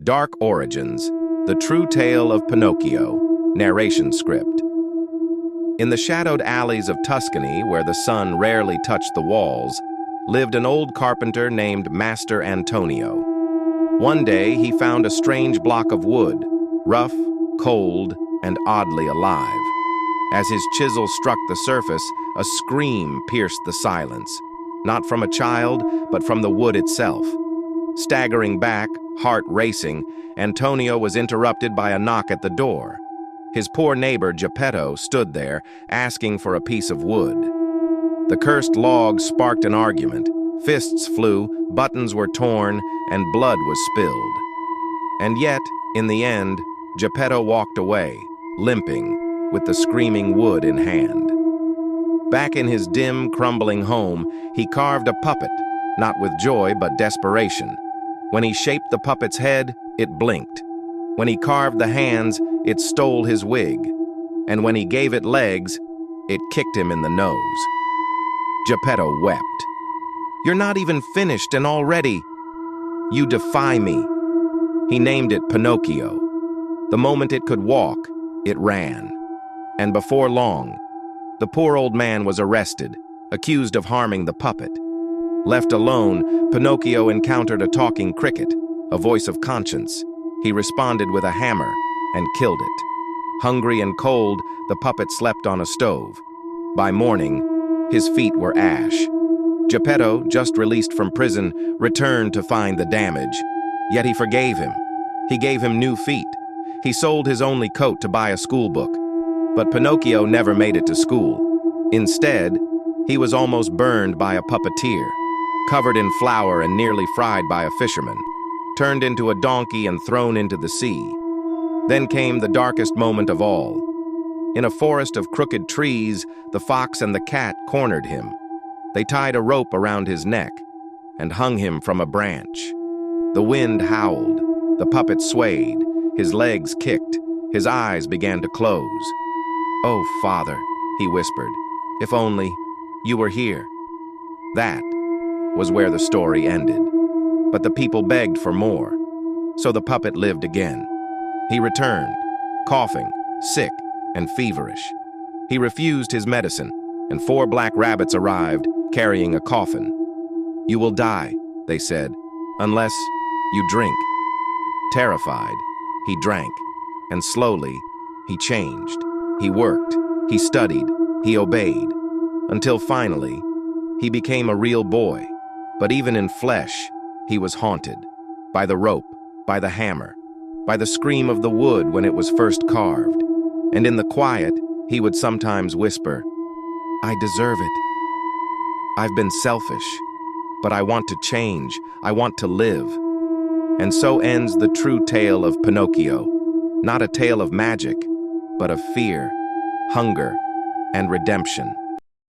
Dark Origins, The True Tale of Pinocchio, narration script. In the shadowed alleys of Tuscany, where the sun rarely touched the walls, lived an old carpenter named Master Antonio. One day he found a strange block of wood, rough, cold, and oddly alive. As his chisel struck the surface, a scream pierced the silence, not from a child, but from the wood itself. Staggering back, heart racing, Antonio was interrupted by a knock at the door. His poor neighbor Geppetto stood there, asking for a piece of wood. The cursed log sparked an argument. Fists flew, buttons were torn, and blood was spilled. And yet, in the end, Geppetto walked away, limping, with the screaming wood in hand. Back in his dim, crumbling home, he carved a puppet, not with joy but desperation. When he shaped the puppet's head, it blinked. When he carved the hands, it stole his wig. And when he gave it legs, it kicked him in the nose. Geppetto wept. "You're not even finished, and already you defy me." He named it Pinocchio. The moment it could walk, it ran. And before long, the poor old man was arrested, accused of harming the puppet. Left alone, Pinocchio encountered a talking cricket, a voice of conscience. He responded with a hammer and killed it. Hungry and cold, the puppet slept on a stove. By morning, his feet were ash. Geppetto, just released from prison, returned to find the damage. Yet he forgave him. He gave him new feet. He sold his only coat to buy a school book. But Pinocchio never made it to school. Instead, he was almost burned by a puppeteer, covered in flour and nearly fried by a fisherman, turned into a donkey and thrown into the sea. Then came the darkest moment of all. In a forest of crooked trees, the fox and the cat cornered him. They tied a rope around his neck and hung him from a branch. The wind howled, the puppet swayed, his legs kicked, his eyes began to close. "Oh, Father," he whispered, "if only you were here." That was where the story ended. But the people begged for more, so the puppet lived again. He returned, coughing, sick, and feverish. He refused his medicine, and 4 black rabbits arrived, carrying a coffin. "You will die," they said, "unless you drink." Terrified, he drank, and slowly, he changed. He worked, he studied, he obeyed, until finally, he became a real boy. But even in flesh, he was haunted by the rope, by the hammer, by the scream of the wood when it was first carved. And in the quiet, he would sometimes whisper, "I deserve it. I've been selfish, but I want to change. I want to live." And so ends the true tale of Pinocchio, not a tale of magic, but of fear, hunger, and redemption.